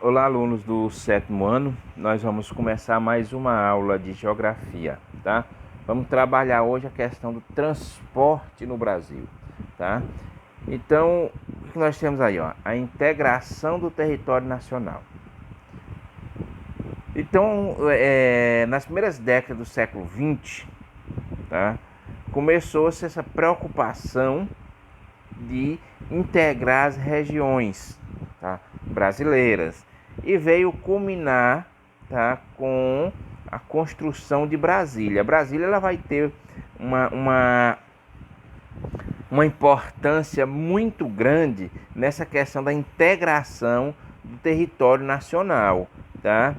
Olá, alunos do sétimo ano. Nós vamos começar mais uma aula de geografia, tá? Vamos trabalhar hoje a questão do transporte no Brasil, tá? Então, o que nós temos aí, ó? A integração do território nacional. Então, nas primeiras décadas do século XX, tá? Começou-se essa preocupação de integrar as regiões, tá, brasileiras, e veio culminar, tá, com a construção de Brasília. Brasília ela vai ter uma importância muito grande nessa questão da integração do território nacional, tá?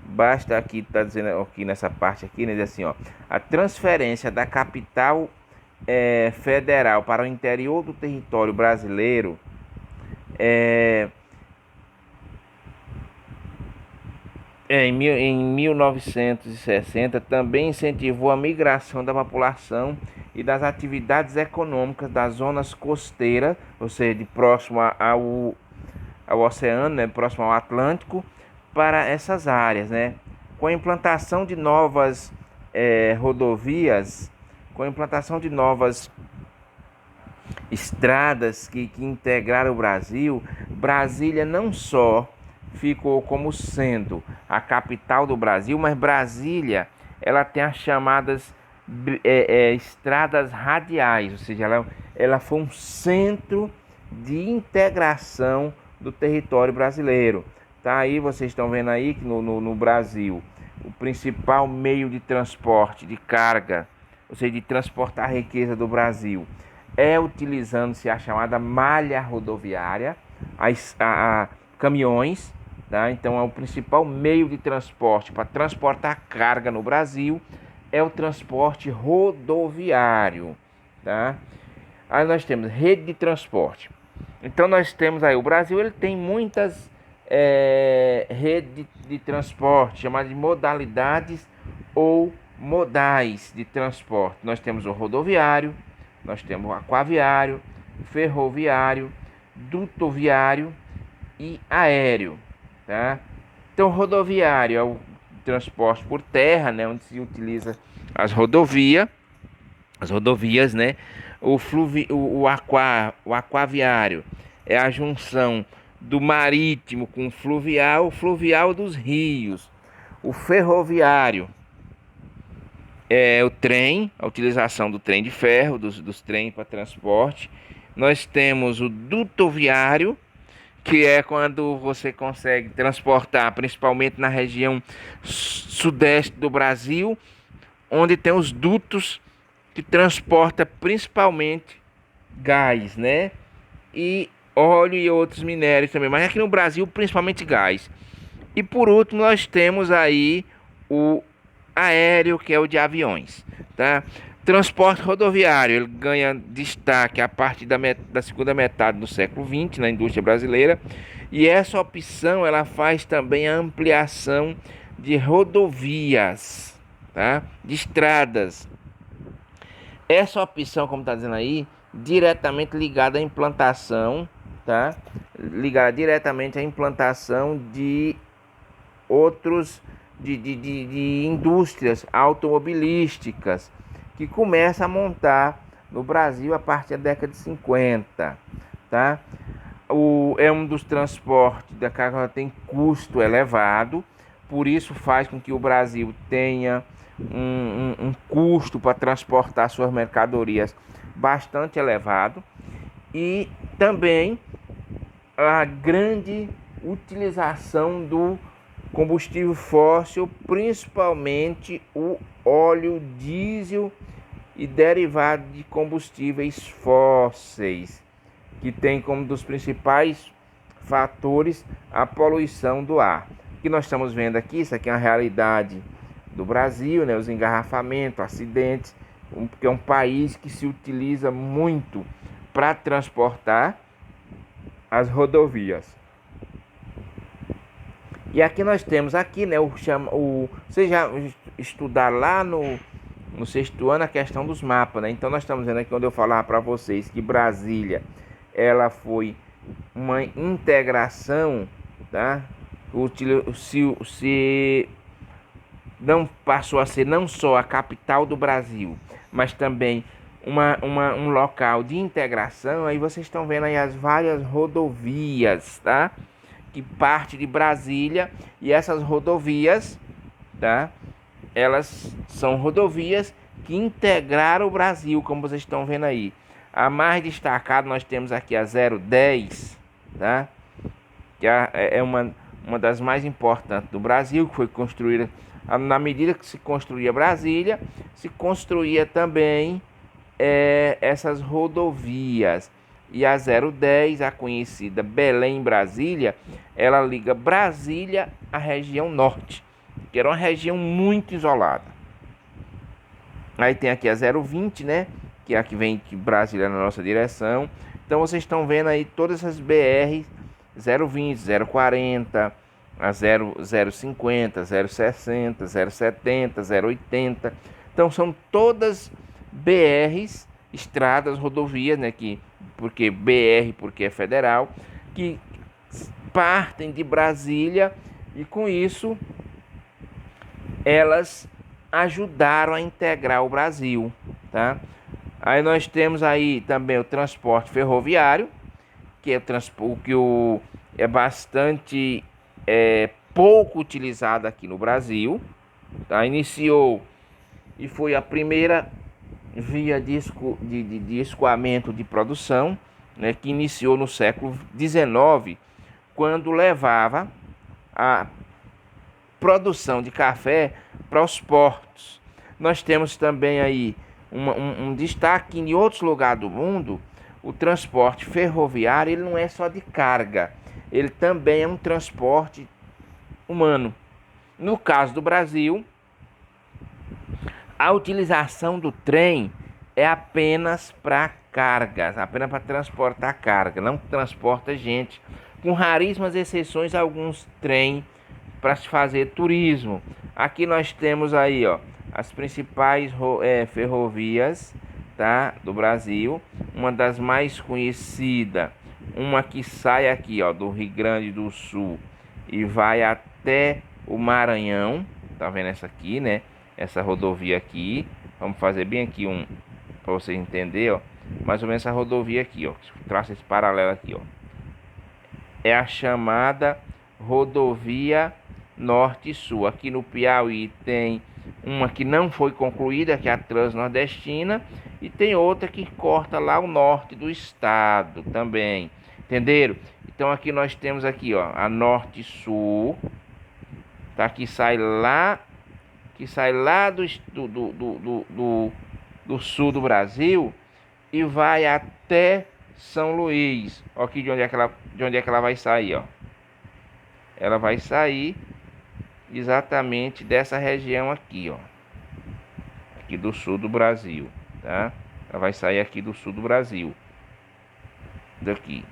Basta aqui, tá dizendo aqui nessa parte aqui, né, diz assim, ó, a transferência da capital federal para o interior do território brasileiro é, em 1960 também incentivou a migração da população e das atividades econômicas das zonas costeiras, ou seja, de próximo ao oceano, né, próximo ao Atlântico, para essas áreas, né? Com a implantação de novas rodovias, com a implantação de novas estradas que integraram o Brasil, Brasília não só ficou como sendo a capital do Brasil, mas Brasília ela tem as chamadas estradas radiais, ou seja, ela foi um centro de integração do território brasileiro. Tá aí, vocês estão vendo aí que no Brasil o principal meio de transporte de carga, ou seja, de transportar riqueza do Brasil, utilizando-se a chamada malha rodoviária, a caminhões, tá? Então é o principal meio de transporte para transportar carga no Brasil, é o transporte rodoviário, tá? Aí nós temos rede de transporte. Então nós temos aí, o Brasil ele tem muitas redes de transporte, chamadas de modalidades ou modais de transporte. Nós temos o rodoviário, nós temos o aquaviário, ferroviário, dutoviário e aéreo, tá? Então, rodoviário é o transporte por terra, né, onde se utiliza as rodovias, né? O aquaviário é a junção do marítimo com o fluvial dos rios. O ferroviário é o trem, a utilização do trem de ferro, dos trens para transporte. Nós temos o dutoviário, que é quando você consegue transportar, principalmente na região sudeste do Brasil, onde tem os dutos que transporta principalmente gás, né? E óleo e outros minérios também, mas aqui no Brasil principalmente gás. E por último nós temos aí o aéreo, que é o de aviões, tá? Transporte rodoviário, ele ganha destaque a partir da segunda metade do século XX na indústria brasileira, e essa opção ela faz também a ampliação de rodovias, tá? De estradas. Essa opção, como está dizendo aí, diretamente ligada à implantação, tá? Ligada diretamente à implantação de outros de indústrias automobilísticas que começa a montar no Brasil a partir da década de 50, tá? É um dos transportes da carga que tem custo elevado, por isso faz com que o Brasil tenha um custo para transportar suas mercadorias bastante elevado, e também a grande utilização do combustível fóssil, principalmente o óleo diesel e derivados de combustíveis fósseis, que tem como dos principais fatores a poluição do ar. O que nós estamos vendo aqui, isso aqui é uma realidade do Brasil, né? Os engarrafamentos, acidentes, porque é um país que se utiliza muito para transportar as rodovias. E aqui nós temos aqui, né, vocês já estudaram lá no sexto ano a questão dos mapas, né? Então nós estamos vendo aqui onde eu falava para vocês que Brasília ela foi uma integração, tá? se não passou a ser não só a capital do Brasil, mas também um local de integração. Aí vocês estão vendo aí as várias rodovias, tá? Que parte de Brasília, e essas rodovias, tá? Elas são rodovias que integraram o Brasil, como vocês estão vendo aí. A mais destacada nós temos aqui a 010, tá? Que é uma das mais importantes do Brasil, que foi construída na medida que se construía Brasília, se construía também essas rodovias. E a 010, a conhecida Belém-Brasília, ela liga Brasília à região norte, que era uma região muito isolada. Aí tem aqui a 020, né? Que é a que vem de Brasília na nossa direção. Então vocês estão vendo aí todas essas BR 020, 040, a 050, 060, 070, 080. Então são todas BRs, estradas, rodovias, né? Porque BR porque é federal, que partem de Brasília, e com isso elas ajudaram a integrar o Brasil, tá? Aí nós temos aí também o transporte ferroviário, que é bastante pouco utilizado aqui no Brasil, tá? Iniciou e foi a primeira via de escoamento de produção, né, que iniciou no século XIX, quando levava a produção de café para os portos. Nós temos também aí um destaque em outros lugares do mundo. O transporte ferroviário, ele não é só de carga, ele também é um transporte humano. No caso do Brasil, a utilização do trem é apenas para cargas, apenas para transportar carga, não transporta gente, com raríssimas exceções, alguns trem para se fazer turismo. Aqui nós temos aí, ó, as principais ferrovias, tá, do Brasil. Uma das mais conhecidas, uma que sai aqui, ó, do Rio Grande do Sul e vai até o Maranhão. Tá vendo essa aqui, né? Essa rodovia aqui. Vamos fazer bem aqui para vocês entenderem, ó. Mais ou menos essa rodovia aqui, ó. Traça esse paralelo aqui, ó. É a chamada rodovia Norte-Sul. Aqui no Piauí tem uma que não foi concluída, que é a Transnordestina, e tem outra que corta lá o norte do estado também. Entenderam? Então aqui nós temos aqui, ó, a Norte-Sul, tá? Que sai lá do sul do Brasil e vai até São Luís. Ó, aqui de onde é que ela vai sair, ó. Ela vai sair exatamente dessa região aqui, ó, aqui do sul do Brasil, tá? Ela vai sair aqui do sul do Brasil, daqui,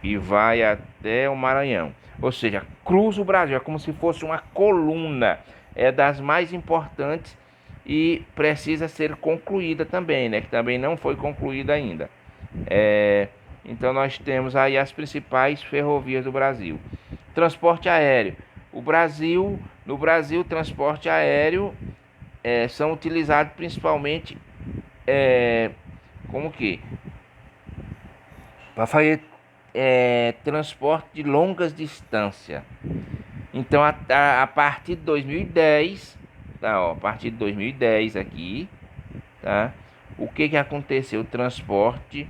e vai até o Maranhão. Ou seja, cruza o Brasil, é como se fosse uma coluna. É das mais importantes e precisa ser concluída também, né? Que também não foi concluída ainda. Então nós temos aí as principais ferrovias do Brasil. Transporte aéreo. No Brasil, transporte aéreo são utilizados principalmente como que? Para fazer transporte de longas distâncias. Então a partir de 2010, tá, ó, a partir de 2010 aqui, tá? O que aconteceu? O transporte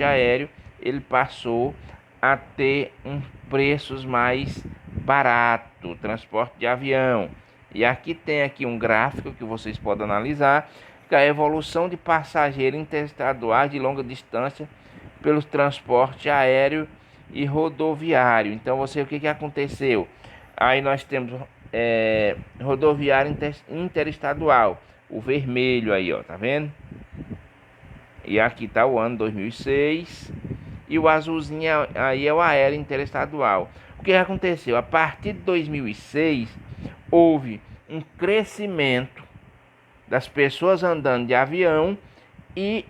aéreo, ele passou a ter preços mais barato, transporte de avião. E aqui tem aqui um gráfico que vocês podem analisar, que é a evolução de passageiros interestaduais de longa distância pelos transporte aéreo e rodoviário. Então o que aconteceu? Aí nós temos rodoviário interestadual, o vermelho aí, ó, tá vendo? E aqui tá o ano 2006 e o azulzinho aí é o aéreo interestadual. O que aconteceu? A partir de 2006 houve um crescimento das pessoas andando de avião e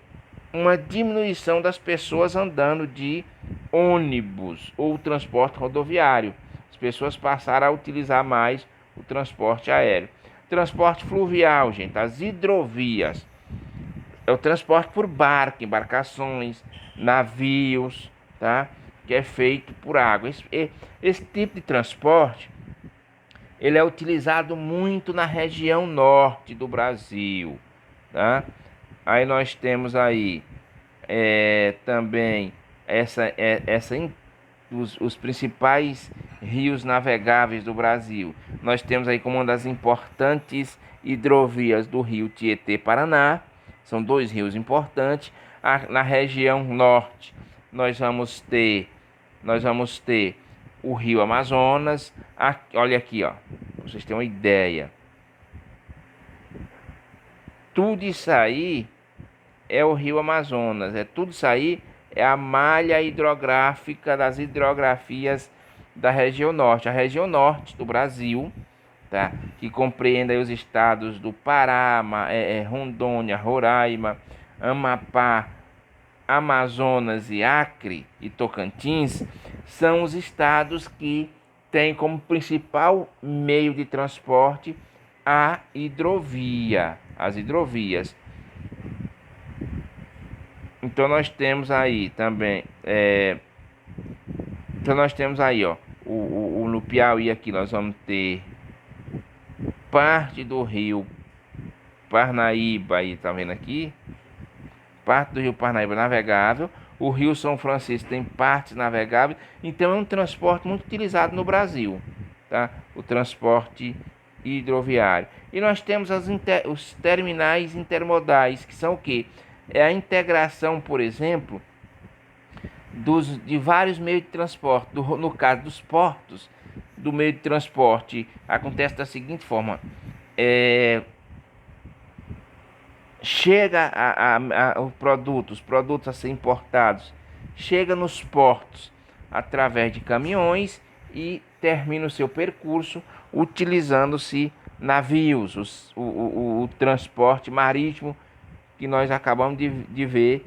uma diminuição das pessoas andando de ônibus ou transporte rodoviário. As pessoas passaram a utilizar mais o transporte aéreo. Transporte fluvial, gente, as hidrovias. É o transporte por barco, embarcações, navios, tá? Que é feito por água. Esse tipo de transporte, ele é utilizado muito na região norte do Brasil, tá? Aí nós temos aí também essa, é, essa os principais rios navegáveis do Brasil. Nós temos aí como uma das importantes hidrovias do rio Tietê-Paraná. São dois rios importantes. Na região norte, nós vamos ter o rio Amazonas. Olha aqui, ó, pra vocês terem uma ideia. Tudo isso aí é o rio Amazonas. Tudo isso aí é a malha hidrográfica das hidrografias da região norte. A região norte do Brasil, tá? Que compreende aí os estados do Pará, Rondônia, Roraima, Amapá, Amazonas e Acre e Tocantins, são os estados que têm como principal meio de transporte a hidrovia, as hidrovias. Então nós temos aí também, então nós temos aí, ó, no Piauí aqui nós vamos ter parte do rio Parnaíba, aí tá vendo aqui? Parte do rio Parnaíba navegável. O rio São Francisco tem partes navegáveis. Então é um transporte muito utilizado no Brasil, tá? O transporte hidroviário. E nós temos os terminais intermodais, que são o quê? É a integração, por exemplo, de vários meios de transporte. No caso dos portos, do meio de transporte, acontece da seguinte forma: chega os produtos a ser importados, chega nos portos através de caminhões e termina o seu percurso utilizando-se navios, o transporte marítimo que nós acabamos de ver,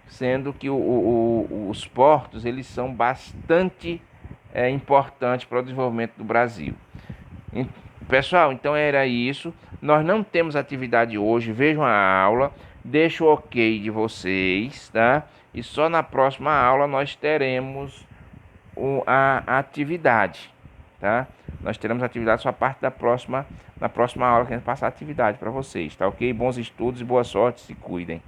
sendo que os portos eles são bastante importantes para o desenvolvimento do Brasil. Pessoal, então era isso. Nós não temos atividade hoje. Vejam a aula. Deixo o ok de vocês, tá? E só na próxima aula nós teremos a atividade, tá? Nós teremos atividade só a parte na próxima aula que a gente passar a atividade para vocês, tá ok? Bons estudos e boa sorte, se cuidem.